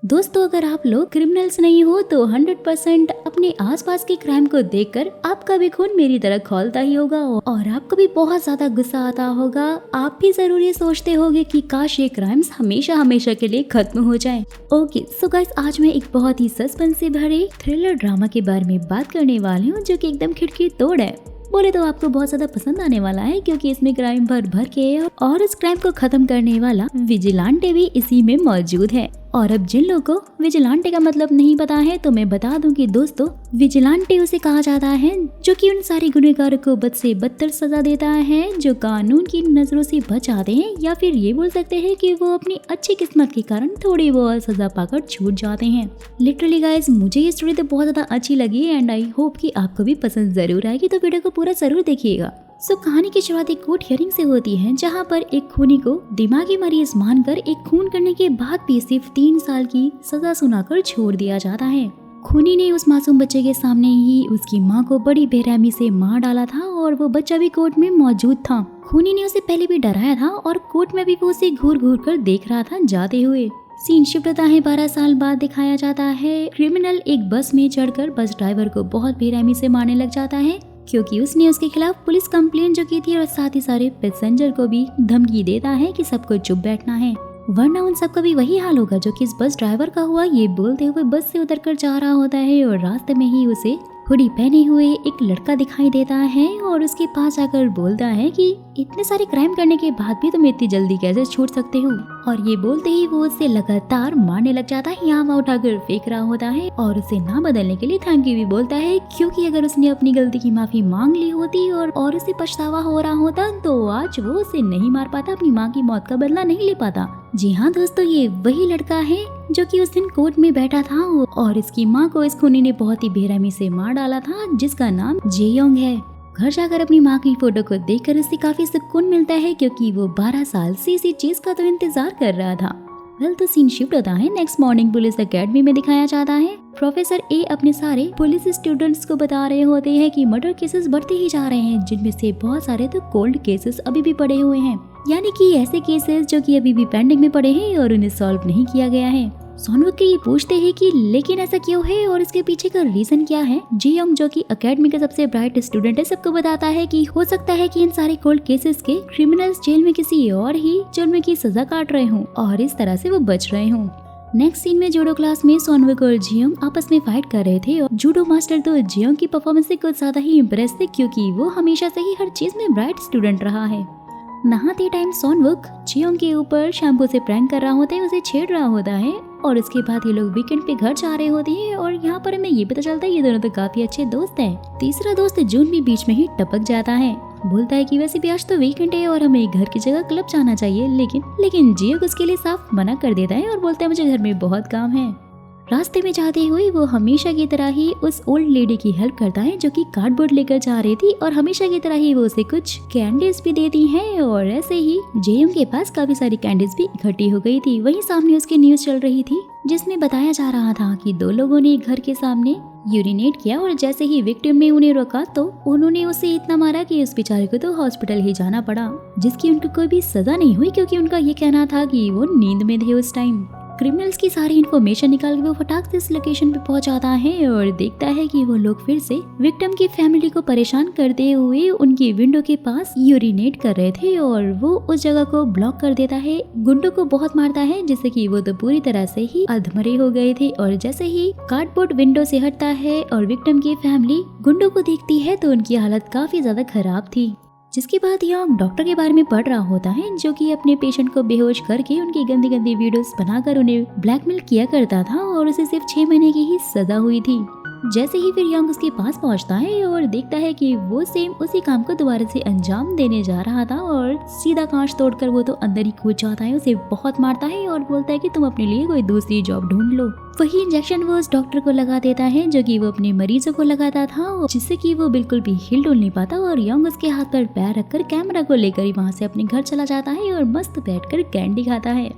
दोस्तों, अगर आप लोग क्रिमिनल्स नहीं हो तो 100% अपने आसपास के क्राइम को देखकर आपका भी खून मेरी तरह खौलता ही होगा और आपको भी बहुत ज्यादा गुस्सा आता होगा। आप भी जरूर ये सोचते होंगे कि काश ये क्राइम्स हमेशा हमेशा के लिए खत्म हो जाए। ओके सो गाइस, आज मैं एक बहुत ही सस्पेंस से भरे थ्रिलर ड्रामा के बारे में बात करने वाली हूँ जो कि एकदम खिड़की तोड़ है। बोले तो आपको बहुत ज्यादा पसंद आने वाला है क्योंकि इसमें क्राइम भर भर के है और इस क्राइम को खत्म करने वाला विजिलेंटे भी इसी में मौजूद है। और अब जिन लोगों को विजिलेंटे का मतलब नहीं पता है तो मैं बता दूं कि दोस्तों, विजिलेंटे उसे कहा जाता है जो कि उन सारे गुनहगारों को बद से बदतर सजा देता है जो कानून की नजरों से बच आते हैं, या फिर ये बोल सकते हैं कि वो अपनी अच्छी किस्मत के कारण थोड़ी बहुत सजा पाकर छूट जाते हैं। लिटरली गाइस, मुझे ये स्टोरी तो बहुत ज्यादा अच्छी लगी एंड आई होप कि आपको भी पसंद जरूर आएगी, तो वीडियो को पूरा जरूर देखिएगा। कहानी की शुरुआत एक कोर्ट हियरिंग से होती है जहां पर एक खूनी को दिमागी मरीज मानकर एक खून करने के बाद भी सिर्फ 3 साल की सजा सुनाकर छोड़ दिया जाता है। खूनी ने उस मासूम बच्चे के सामने ही उसकी मां को बड़ी बेरहमी से मार डाला था और वो बच्चा भी कोर्ट में मौजूद था। खूनी ने उसे पहले भी डराया था और कोर्ट में भी वो उसे घूर घूर कर देख रहा था जाते हुए। सीन शिफ्ट होता है 12 साल बाद दिखाया जाता है। क्रिमिनल एक बस में चढ़कर बस ड्राइवर को बहुत बेरहमी से मारने लग जाता है क्योंकि उसने उसके खिलाफ पुलिस कंप्लेंट जो की थी और साथ ही सारे पैसेंजर को भी धमकी देता है कि सबको चुप बैठना है वरना उन सबका भी वही हाल होगा जो कि इस बस ड्राइवर का हुआ। ये बोलते हुए बस से उतरकर जा रहा होता है और रास्ते में ही उसे हुडी पहने हुए एक लड़का दिखाई देता है और उसके पास आकर बोलता है कि इतने सारे क्राइम करने के बाद भी तुम इतनी जल्दी कैसे छूट सकते हो। और ये बोलते ही वो उससे लगातार मारने लग जाता है, यहाँ उठाकर फेंक रहा होता है और उसे ना बदलने के लिए थैंक यू भी बोलता है क्योंकि अगर उसने अपनी गलती की माफी मांग ली होती और उसे पछतावा हो रहा होता तो आज वो उसे नहीं मार पाता, अपनी माँ की मौत का बदला नहीं ले पाता। जी हाँ दोस्तों, ये वही लड़का है जो कि उस दिन कोर्ट में बैठा था और इसकी माँ को इस खूनी ने बहुत ही बेरहमी से मार डाला था जिसका नाम जेयोंग है। घर जाकर अपनी माँ की फोटो को देखकर उसे काफी सुकून मिलता है क्योंकि वो 12 साल से इसी चीज का तो इंतजार कर रहा था। वेल तो सीन शिफ्ट होता है नेक्स्ट मॉर्निंग पुलिस एकेडमी में दिखाया जाता है। प्रोफेसर ए अपने सारे पुलिस स्टूडेंट्स को बता रहे होते हैं कि मर्डर केसेस बढ़ते ही जा रहे हैं जिनमें से बहुत सारे तो कोल्ड केसेस अभी भी पड़े हुए हैं, यानी कि ऐसे केसेस जो कि अभी भी पेंडिंग में पड़े हैं और उन्हें सॉल्व नहीं किया गया है। सोनवुक के ये पूछते हैं कि लेकिन ऐसा क्यों है और इसके पीछे का रीजन क्या है। जेयोंग जो कि एकेडमी का सबसे ब्राइट स्टूडेंट है सबको बताता है कि हो सकता है कि इन सारे कोल्ड केसेस के क्रिमिनल्स जेल में किसी और ही जुर्म की सजा काट रहे हों और इस तरह से वो बच रहे हों। नेक्स्ट सीन में जूडो क्लास में सोनवुक और जेयोंग आपस में फाइट कर रहे थे और जूडो मास्टर तो जेयोंग की परफॉर्मेंस से कुछ ज्यादा ही इम्प्रेस थे क्योंकि वो हमेशा से ही हर चीज में ब्राइट स्टूडेंट रहा है। नहाते टाइम सोनवुक जेयोंग के ऊपर शैम्पू से प्रैंक कर रहा होता है, उसे छेड़ रहा होता है और उसके बाद ये लोग वीकेंड पे घर जा रहे होते हैं और यहाँ पर हमें ये पता चलता है ये दोनों तो काफी अच्छे दोस्त हैं। तीसरा दोस्त जून भी बीच में ही टपक जाता है, बोलता है कि वैसे भी आज तो वीकेंड है और हमें घर की जगह क्लब जाना चाहिए, लेकिन जेयोंग उसके लिए साफ मना कर देता है और बोलता है मुझे घर में बहुत काम है। रास्ते में जाते हुए वो हमेशा की तरह ही उस ओल्ड लेडी की हेल्प करता है जो कि कार्डबोर्ड लेकर जा रही थी और हमेशा की तरह ही वो उसे कुछ कैंडीज भी देती हैं और ऐसे ही जेयोंग के पास काफी सारी कैंडीज भी इकट्ठी हो गई थी। वहीं सामने उसकी न्यूज चल रही थी जिसमें बताया जा रहा था कि 2 लोगों ने घर के सामने यूरिनेट किया और जैसे ही विक्टिम ने उन्हें रोका तो उन्होंने उसे इतना मारा कि उस बेचारे को तो हॉस्पिटल ही जाना पड़ा, जिसकी उनको कोई भी सजा नहीं हुई क्योंकि उनका ये कहना था कि वो नींद में थे उस टाइम। क्रिमिनल्स की सारी इन्फॉर्मेशन निकाल के वो फटाक से इस लोकेशन पे पहुंच जाता है और देखता है कि वो लोग फिर से विक्टिम की फैमिली को परेशान करते हुए उनकी विंडो के पास यूरिनेट कर रहे थे और वो उस जगह को ब्लॉक कर देता है, गुंडों को बहुत मारता है जिससे कि वो तो पूरी तरह से ही अधमरे हो गए थे। और जैसे ही कार्डबोर्ड विंडो से हटता है और विक्टिम की फैमिली गुंडों को देखती है तो उनकी हालत काफी ज्यादा खराब थी। जिसके बाद यंग डॉक्टर के बारे में पढ़ रहा होता है जो कि अपने पेशेंट को बेहोश करके उनकी गंदी गंदी वीडियोस बनाकर उन्हें ब्लैकमेल किया करता था और उसे सिर्फ 6 महीने की ही सजा हुई थी। जैसे ही फिर यंग उसके पास पहुंचता है और देखता है कि वो सेम उसी काम को दोबारा से अंजाम देने जा रहा था और सीधा कांच तोड़कर वो तो अंदर ही कूद जाता है, उसे बहुत मारता है और बोलता है कि तुम अपने लिए कोई दूसरी जॉब ढूंढ लो। वही इंजेक्शन वो उस डॉक्टर को लगा देता है जो कि वो अपने मरीजों को लगाता था, जिससे कि वो बिल्कुल भी हिल डुल नहीं पाता और यंग उसके हाथ पर पैर रखकर कैमरा को लेकर ही वहाँ से अपने घर चला जाता है और मस्त बैठकर कैंडी खाता है।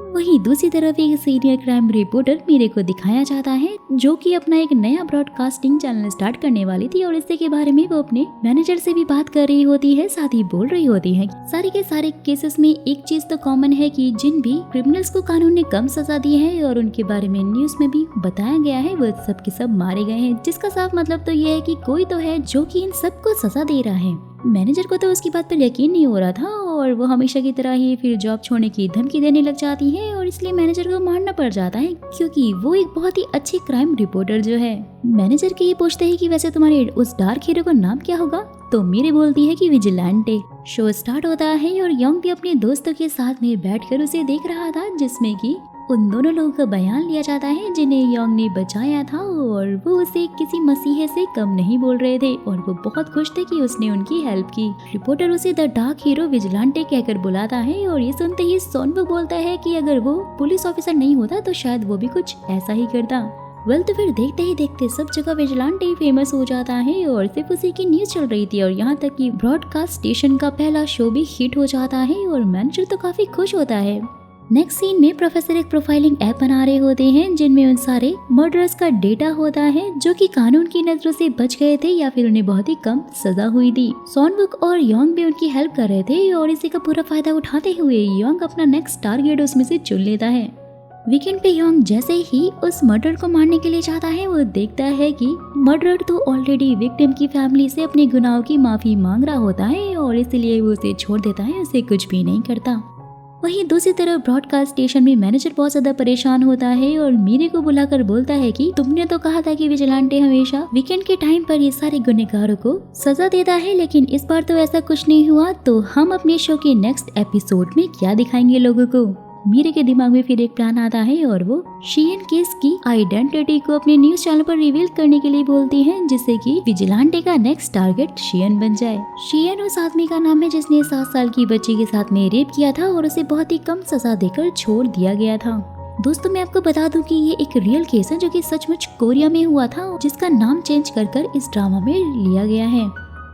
वहीं दूसरी तरफ एक सीनियर क्राइम रिपोर्टर मीरे को दिखाया जाता है जो कि अपना एक नया ब्रॉडकास्टिंग चैनल स्टार्ट करने वाली थी और इसके बारे में वो अपने मैनेजर से भी बात कर रही होती है, साथ ही बोल रही होती है सारे के सारे केसेस में एक चीज तो कॉमन है कि जिन भी क्रिमिनल्स को कानून ने कम सजा दी है और उनके बारे में न्यूज में भी बताया गया है वो सब के सब मारे गए हैं, जिसका साफ मतलब तो ये है कि कोई तो है जो कि इन सबको सजा दे रहा है। मैनेजर को तो उसकी बात पर यकीन नहीं हो रहा था और वो हमेशा की तरह ही फिर जॉब छोड़ने की धमकी देने लग जाती है और इसलिए मैनेजर को मानना पड़ जाता है क्योंकि वो एक बहुत ही अच्छी क्राइम रिपोर्टर जो है। मैनेजर के ये पूछते हैं कि वैसे तुम्हारे उस डार्क हीरो का नाम क्या होगा, तो मीरे बोलती है कि विजिलेंटे। शो स्टार्ट होता है और यंग भी अपने दोस्तों के साथ में बैठकर उसे देख रहा था जिसमें कि उन दोनों लोगों का बयान लिया जाता है जिन्हें यंग ने बचाया था और वो उसे किसी मसीहे से कम नहीं बोल रहे थे और वो बहुत खुश थे कि उसने उनकी हेल्प की। रिपोर्टर उसे द डार्क हीरो विजिलेंटे कहकर बुलाता है और ये सुनते ही सोनबुक बोलता है कि अगर वो पुलिस ऑफिसर नहीं होता तो शायद वो भी कुछ ऐसा ही करता। तो फिर देखते ही देखते सब जगह विजिलेंटे फेमस हो जाता है और सिर्फ उसी की न्यूज चल रही थी और यहाँ तक कि ब्रॉडकास्ट स्टेशन का पहला शो भी हिट हो जाता है और मैनेजर तो काफी खुश होता है। नेक्स्ट सीन में प्रोफेसर एक प्रोफाइलिंग ऐप बना रहे होते हैं जिनमें उन सारे मर्डरर्स का डेटा होता है जो कि कानून की नजरों से बच गए थे या फिर उन्हें बहुत ही कम सजा हुई थी। सोनबुक और योंग भी उनकी हेल्प कर रहे थे और इसी का पूरा फायदा उठाते हुए योंग अपना नेक्स्ट टारगेट उसमें से चुन लेता है। वीकेंड पे योंग जैसे ही उस मर्डर को मारने के लिए जाता है वो देखता है कि मर्डर तो ऑलरेडी विक्टिम की फैमिली से अपने गुनाहों की माफी मांग रहा होता है और इसलिए वो उसे छोड़ देता है, उसे कुछ भी नहीं करता। वहीं दूसरी तरफ ब्रॉडकास्ट स्टेशन में मैनेजर बहुत ज्यादा परेशान होता है और मीरे को बुलाकर बोलता है कि तुमने तो कहा था कि विजिलेंटे हमेशा वीकेंड के टाइम पर ये सारे गुनहगारों को सजा देता है, लेकिन इस बार तो ऐसा कुछ नहीं हुआ, तो हम अपने शो के नेक्स्ट एपिसोड में क्या दिखाएंगे लोगों को। मीरे के दिमाग में फिर एक प्लान आता है और वो शियन केस की आइडेंटिटी को अपने न्यूज चैनल पर रिवील करने के लिए बोलती है जिससे कि विजिलेंटे का नेक्स्ट टारगेट शियन बन जाए। शियन उस आदमी का नाम है जिसने 7 साल की बच्ची के साथ में रेप किया था और उसे बहुत ही कम सजा देकर छोड़ दिया गया था। दोस्तों मैं आपको बता दूं कि ये एक रियल केस है जो कि सचमुच कोरिया में हुआ था जिसका नाम चेंज कर इस ड्रामा में लिया गया है।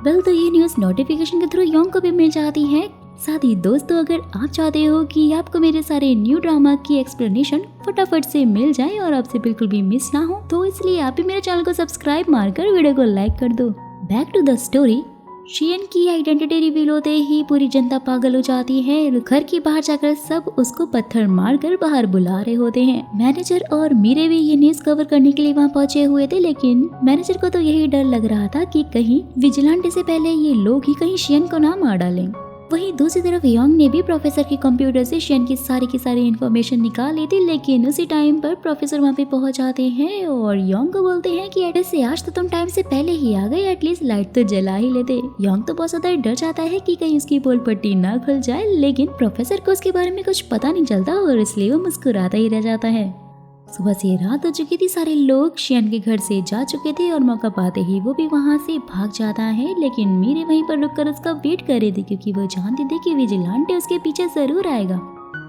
तो ये न्यूज नोटिफिकेशन के थ्रू योंग को भी मिल जाती है। साथ ही दोस्तों अगर आप चाहते हो कि आपको मेरे सारे न्यू ड्रामा की एक्सप्लेनेशन फटाफट से मिल जाए और आपसे बिल्कुल भी मिस ना हो, तो इसलिए आप भी मेरे चैनल को सब्सक्राइब मारकर वीडियो को लाइक कर दो। Back to the story. शियन की आइडेंटिटी रिवील होते ही पूरी जनता पागल हो जाती है। घर के बाहर जाकर सब उसको पत्थर मारकर बाहर बुला रहे होते हैं। मैनेजर और मीरे भी ये न्यूज कवर करने के लिए वहाँ पहुंचे हुए थे, लेकिन मैनेजर को तो यही डर लग रहा था कि कहीं विजिलेंटे से पहले ये लोग ही कहीं शियन को ना मार डालें। वहीं दूसरी तरफ योंग ने भी प्रोफेसर के कंप्यूटर से शियन की सारी इन्फॉर्मेशन निकाल ली थी, लेकिन उसी टाइम पर प्रोफेसर वहाँ पे पहुंच जाते हैं और योंग को बोलते हैं कि ऐसे आज तो तुम टाइम से पहले ही आ गए, एटलीस्ट लाइट तो जला ही लेते। योंग तो बहुत ज्यादा डर जाता है कि कहीं उसकी पोल पट्टी ना खुल जाए, लेकिन प्रोफेसर को उसके बारे में कुछ पता नहीं चलता और इसलिए वो मुस्कुराता ही रह जाता है। सुबह से रात हो चुकी थी, सारे लोग शियन के घर से जा चुके थे और मौका पाते ही वो भी वहाँ से भाग जाता है, लेकिन मीरे वहीं पर रुककर उसका वेट कर रही थी क्योंकि वो जानती थी कि विजिलेंटे उसके पीछे जरूर आएगा।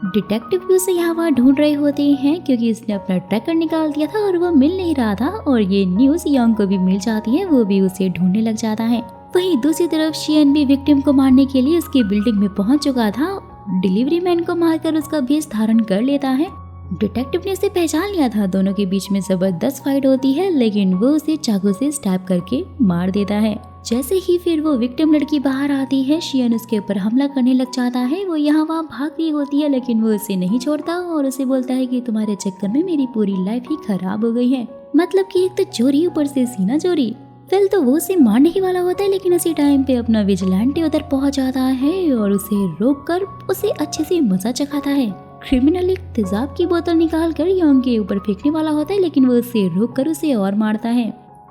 डिटेक्टिव भी उसे यहाँ वहाँ ढूंढ रहे होते हैं क्योंकि उसने अपना ट्रैकर निकाल दिया था और वो मिल नहीं रहा था और ये न्यूज योंग को भी मिल जाती है, वो भी उसे ढूंढने लग जाता है। वहीं दूसरी तरफ शियन भी विक्टिम को मारने के लिए उसकी बिल्डिंग में पहुंच चुका था। डिलीवरी मैन को मारकर उसका भेष धारण कर लेता है। डिटेक्टिव ने उसे पहचान लिया था। दोनों के बीच में जबरदस्त फाइट होती है, लेकिन वो उसे चाकू से स्टैब करके मार देता है। जैसे ही फिर वो विक्टिम लड़की बाहर आती है, शियन उसके ऊपर हमला करने लग जाता है। वो यहाँ वहाँ भाग रही होती है, लेकिन वो उसे नहीं छोड़ता और उसे बोलता है कि तुम्हारे चक्कर में मेरी पूरी लाइफ ही खराब हो गई है। मतलब कि एक तो चोरी, ऊपर से सीना चोरी। तो वो उसे मारने ही वाला होता है, लेकिन उसी टाइम पे अपना विजिलेंटे उधर पहुंच जाता है और उसे रोककर उसे अच्छे से मजा चखाता है। क्रिमिनल एक तेजाब की बोतल निकाल कर योंग के ऊपर फेंकने वाला होता है, लेकिन वो उसे रोककर उसे और मारता है।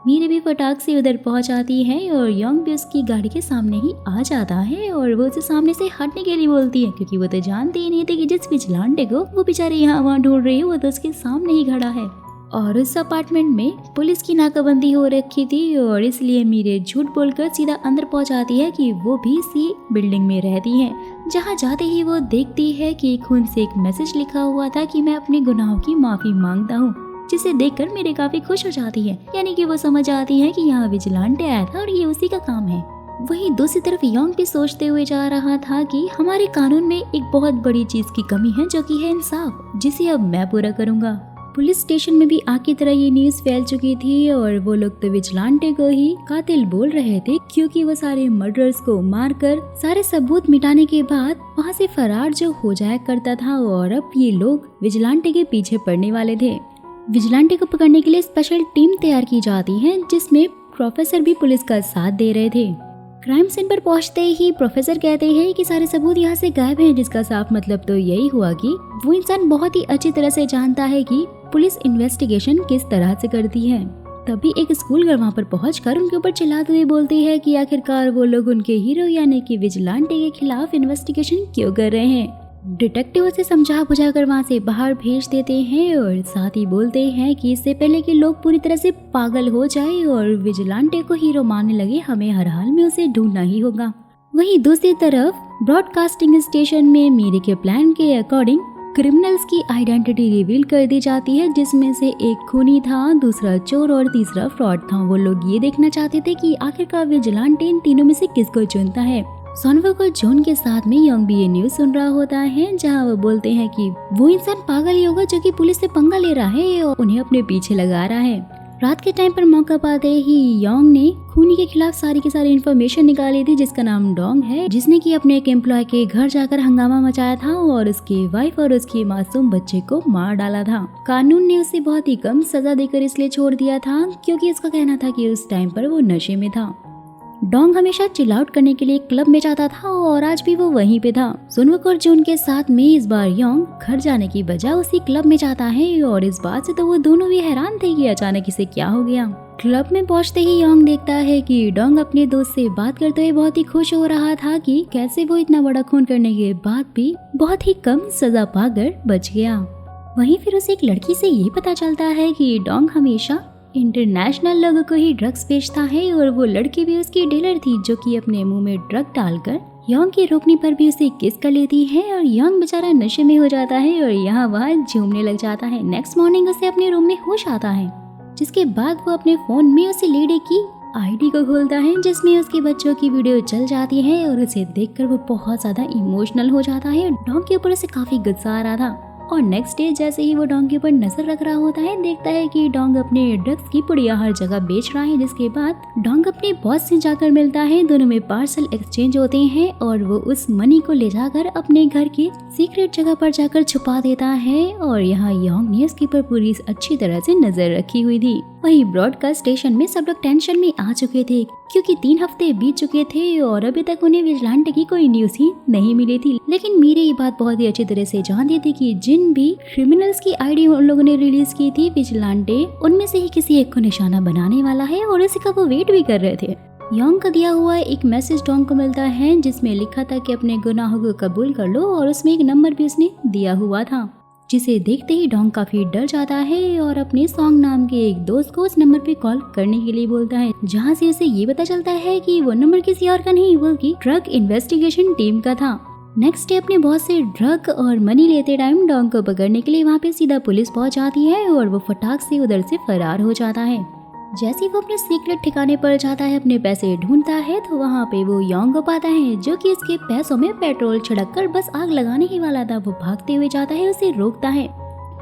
मीरे भी फटाक से उधर पहुंच आती है और योंग भी उसकी गाड़ी के सामने ही आ जाता है और वो उसे सामने से हटने के लिए बोलती है क्योंकि वो तो जानते ही नहीं थे कि जिस विजिलेंटे को वो बेचारे यहाँ वहाँ ढूंढ रही है वो तो उसके सामने ही खड़ा है। और उस अपार्टमेंट में पुलिस की नाकाबंदी हो रखी थी और इसलिए मीरे झूठ बोलकर सीधा अंदर पहुंच आती है कि वो भी इसी बिल्डिंग में रहती है। जहां जाते ही वो देखती है कि खून से एक मैसेज लिखा हुआ था कि मैं अपने गुनाहों की माफी मांगता हूँ, जिसे देखकर मीरे काफी खुश हो जाती है। यानी कि वो समझ आती है कि यहाँ विजिलेंटे आया था और ये उसी का काम है। वहीं दूसरी तरफ योंग भी सोचते हुए जा रहा था कि हमारे कानून में एक बहुत बड़ी चीज की कमी है, जो कि है इंसाफ, जिसे अब मैं पूरा करूंगा। पुलिस स्टेशन में भी आग की तरह ये न्यूज फैल चुकी थी और वो लोग तो विजिलेंटे को ही कातिल बोल रहे थे, क्योंकि वो सारे मर्डरर्स को मारकर सारे सबूत मिटाने के बाद वहाँ से फरार जो हो जाया करता था, और अब ये लोग विजिलेंटे के पीछे पड़ने वाले थे। विजिलेंटे को पकड़ने के लिए स्पेशल टीम तैयार की जाती है, जिसमें प्रोफेसर भी पुलिस का साथ दे रहे थे। क्राइम सीन पर पहुंचते ही प्रोफेसर कहते हैं कि सारे सबूत यहाँ से गायब हैं, जिसका साफ मतलब तो यही हुआ कि वो इंसान बहुत ही अच्छी तरह से जानता है कि पुलिस इन्वेस्टिगेशन किस तरह से करती है। तभी एक स्कूल गर्ल वहाँ पर पहुंचकर उनके ऊपर चिल्लाते हुए बोलती है कि आखिरकार वो लोग उनके हीरो यानी कि विजिलेंटे के खिलाफ इन्वेस्टिगेशन क्यों कर रहे हैं। डिटेक्टिव उसे समझा बुझा कर वहाँ से बाहर भेज देते हैं और साथ ही बोलते हैं कि इससे पहले कि लोग पूरी तरह से पागल हो जाए और विजिलेंटे को हीरो मानने लगे, हमें हर हाल में उसे ढूंढना ही होगा। वहीं दूसरी तरफ ब्रॉडकास्टिंग स्टेशन में मीरे के प्लान के अकॉर्डिंग क्रिमिनल्स की आइडेंटिटी रिवील कर दी जाती है, जिसमें से एक खूनी था, दूसरा चोर और तीसरा फ्रॉड था। वो लोग ये देखना चाहते थे कि आखिरकार विजिलेंटे इन तीनों में से किसको चुनता है। सोनवक और जून के साथ में योंग भी ये न्यूज सुन रहा होता है, जहां वो बोलते हैं कि वो इंसान पागल ही होगा जो कि पुलिस से पंगा ले रहा है और उन्हें अपने पीछे लगा रहा है। रात के टाइम पर मौका पाते ही योंग ने खूनी के खिलाफ सारी की सारी इन्फॉर्मेशन निकाली थी, जिसका नाम डोंग है, जिसने कि अपने एक एम्प्लॉय के घर जाकर हंगामा मचाया था और उसकी वाइफ और उसके मासूम बच्चे को मार डाला था। कानून ने उसे बहुत ही कम सजा देकर इसलिए छोड़ दिया था, क्योंकि उसका कहना था कि उस टाइम पर वो नशे में था। डोंग हमेशा चिल आउट करने के लिए क्लब में जाता था और आज भी वो वहीं पे था। सुनवक और जून के साथ में इस बार योंग घर जाने की बजाय उसी क्लब में जाता है और इस बात से तो वो दोनों भी हैरान थे कि अचानक इसे क्या हो गया। क्लब में पहुंचते ही योंग देखता है कि डोंग अपने दोस्त से बात करते हुए बहुत ही खुश हो रहा था कि कैसे वो इतना बड़ा खून करने के बाद भी बहुत ही कम सजा पाकर बच गया। वहीं फिर उसे एक लड़की से ये पता चलता है कि डोंग हमेशा इंटरनेशनल लोगों को ही ड्रग्स बेचता है और वो लड़की भी उसकी डीलर थी, जो कि अपने मुंह में ड्रग डालकर योंग के रोकने पर भी उसे किस कर लेती है और योंग बेचारा नशे में हो जाता है और यहाँ वहाँ झूमने लग जाता है। नेक्स्ट मॉर्निंग उसे अपने रूम में होश आता है, जिसके बाद वो अपने फोन में उसे लेडी की आईडी को खोलता है, जिसमें उसके बच्चों की वीडियो चल जाती है और उसे देखकर वो बहुत ज्यादा इमोशनल हो जाता है। डोंग के ऊपर उसे काफी गुस्सा आ रहा था और नेक्स्ट डे जैसे ही वो डोंग के ऊपर नजर रख रहा होता है, देखता है कि डोंग अपने ड्रग्स की पुड़िया हर जगह बेच रहा है। जिसके बाद डोंग अपने बॉस से जाकर मिलता है, दोनों में पार्सल एक्सचेंज होते हैं और वो उस मनी को ले जाकर अपने घर की सीक्रेट जगह पर जाकर छुपा देता है और यहाँ योंग ने उसके ऊपर पूरी अच्छी तरह से नजर रखी हुई थी। वहीं ब्रॉडकास्ट स्टेशन में सब लोग टेंशन में आ चुके थे, क्योंकि 3 हफ्ते बीत चुके थे और अभी तक उन्हें विजिलेंटे की कोई न्यूज ही नहीं मिली थी। लेकिन मीरे ये बात बहुत ही अच्छी तरह से जानती थी कि जिन भी क्रिमिनल्स की आईडी उन लोगों ने रिलीज की थी, विजिलेंटे उनमें से ही किसी एक को निशाना बनाने वाला है और इसी का वो वेट भी कर रहे थे। योंग का दिया हुआ एक मैसेज डोंग को मिलता है, जिसमें लिखा था कि अपने गुनाहों को कबूल कर लो और उसमें एक नंबर भी उसने दिया हुआ था, जिसे देखते ही डोंग काफी डर जाता है और अपने सॉन्ग नाम के एक दोस्त को उस नंबर पे कॉल करने के लिए बोलता है, जहां से उसे ये पता चलता है कि वो नंबर किसी और का नहीं बल्कि ड्रग इन्वेस्टिगेशन टीम का था। नेक्स्ट डे अपने बॉस से ड्रग और मनी लेते टाइम डोंग को पकड़ने के लिए वहाँ पे सीधा पुलिस पहुंच जाती है और वो फटाक से उधर से फरार हो जाता है। जैसे ही वो अपने सीक्रेट ठिकाने पर जाता है, अपने पैसे ढूंढता है, तो वहाँ पे वो योंग को पाता है, जो कि इसके पैसों में पेट्रोल छिड़क कर बस आग लगाने ही वाला था। वो भागते हुए जाता है, उसे रोकता है।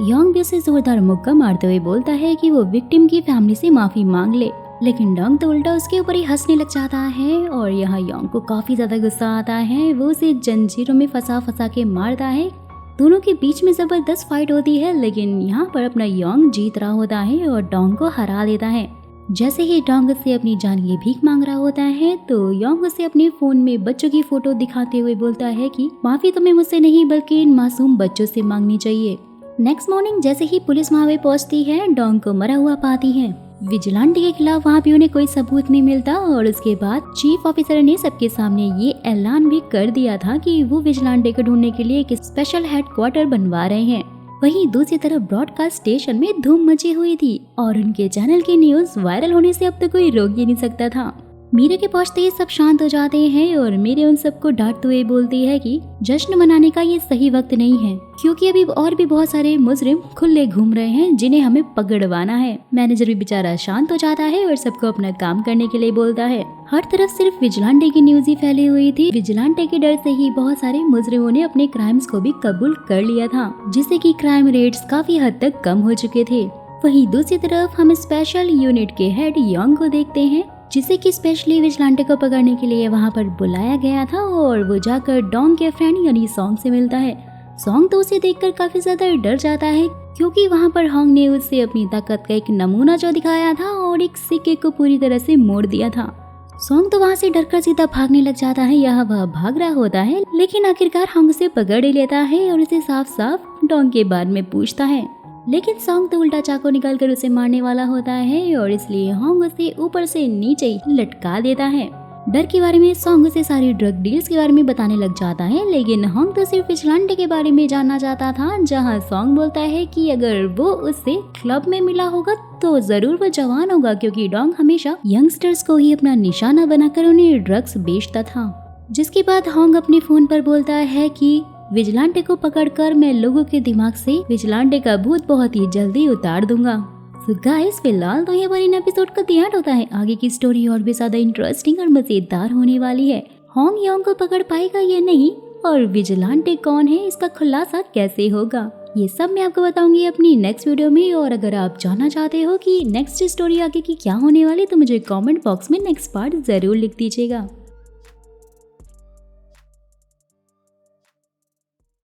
योंग भी उसे जोरदार मुक्का मारते हुए बोलता है कि वो विक्टिम की फैमिली से माफी मांग ले, लेकिन डोंग तो उल्टा उसके ऊपर ही हंसने लग जाता है और यहाँ योंग को काफी ज्यादा गुस्सा आता है। वो उसे जंजीरों में फंसा के मारता है। दोनों के बीच में जबरदस्त फाइट होती है, लेकिन यहाँ पर अपना योंग जीत रहा होता है और डोंग को हरा देता है। जैसे ही डोंग से अपनी जान की भीख मांग रहा होता है, तो योंग उसे अपने फोन में बच्चों की फोटो दिखाते हुए बोलता है कि माफी तुम्हें मुझसे नहीं बल्कि इन मासूम बच्चों से मांगनी चाहिए। नेक्स्ट मॉर्निंग जैसे ही पुलिस वहाँ पे पहुँचती है, डोंग को मरा हुआ पाती है। विजिलेंटे के खिलाफ वहाँ पे उन्हें कोई सबूत नहीं मिलता और उसके बाद चीफ ऑफिसर ने सबके सामने ये ऐलान भी कर दिया था कि वो विजिलेंटे को ढूंढने के लिए एक स्पेशल हेडक्वार्टर बनवा रहे हैं। वहीं दूसरी तरफ ब्रॉडकास्ट स्टेशन में धूम मची हुई थी और उनके चैनल की न्यूज वायरल होने से अब तो कोई रोक ही नहीं सकता था। मीरा के पहुंचते ही सब शांत हो जाते हैं और मीरा उन सबको डांटते हुए बोलती है कि जश्न मनाने का ये सही वक्त नहीं है, क्योंकि अभी और भी बहुत सारे मुजरिम खुले घूम रहे हैं जिन्हें हमें पकड़वाना है। मैनेजर भी बेचारा शांत हो जाता है और सबको अपना काम करने के लिए बोलता है। हर तरफ सिर्फ विजिलेंटे की न्यूज ही फैली हुई थी। विजिलेंटे के डर से ही बहुत सारे मुजरिमों ने अपने क्राइम्स को भी कबूल कर लिया था, जिससे कि क्राइम रेट्स काफी हद तक कम हो चुके थे। वहीं दूसरी तरफ हम स्पेशल यूनिट के हेड योंग को देखते हैं, जिसे कि स्पेशली विजिलेंटे को पकड़ने के लिए वहां पर बुलाया गया था और वो जाकर डोंग के फ्रेंड यानी सॉन्ग से मिलता है। सॉन्ग तो उसे देखकर काफी ज्यादा डर जाता है, क्योंकि वहां पर होंग ने उससे अपनी ताकत का एक नमूना जो दिखाया था और एक सिक्के को पूरी तरह से मोड़ दिया था। सॉन्ग तो वहां से डरकर सीधा भागने लग जाता है। यहाँ वह भाग रहा होता है, लेकिन आखिरकार होंग उसे पकड़ ही लेता है और उसे साफ साफ डोंग के बारे में पूछता है। लेकिन सॉन्ग तो उल्टा चाकू निकालकर उसे मारने वाला होता है और इसलिए होंग उसे ऊपर से नीचे लटका देता है। डर के बारे में सॉन्ग उसे सारी ड्रग डील्स के बारे में बताने लग जाता है, लेकिन होंग तो सिर्फ विजिलेंटे के बारे में जानना चाहता था। जहां सॉन्ग बोलता है कि अगर वो उससे क्लब में मिला होगा तो जरूर वो जवान होगा, क्योंकि डोंग हमेशा यंगस्टर्स को ही अपना निशाना बनाकर उन्हें ड्रग्स बेचता था। जिसके बाद होंग अपने फोन पर बोलता है कि विजिलेंटे को पकड़कर मैं लोगों के दिमाग से विजिलेंटे का भूत बहुत ही जल्दी उतार दूंगा। So guys, फिलहाल तो ये पर इन एपिसोड का दी एंड होता है। आगे की स्टोरी और भी ज्यादा इंटरेस्टिंग और मजेदार होने वाली है। होंग योंग को पकड़ पाएगा या नहीं, और विजिलेंटे कौन है इसका खुलासा कैसे होगा, ये सब मैं आपको बताऊंगी अपनी नेक्स्ट वीडियो में। और अगर आप जानना चाहते हो कि नेक्स्ट स्टोरी आगे की क्या होने वाली, तो मुझे कमेंट बॉक्स में नेक्स्ट पार्ट जरूर लिख दीजिएगा।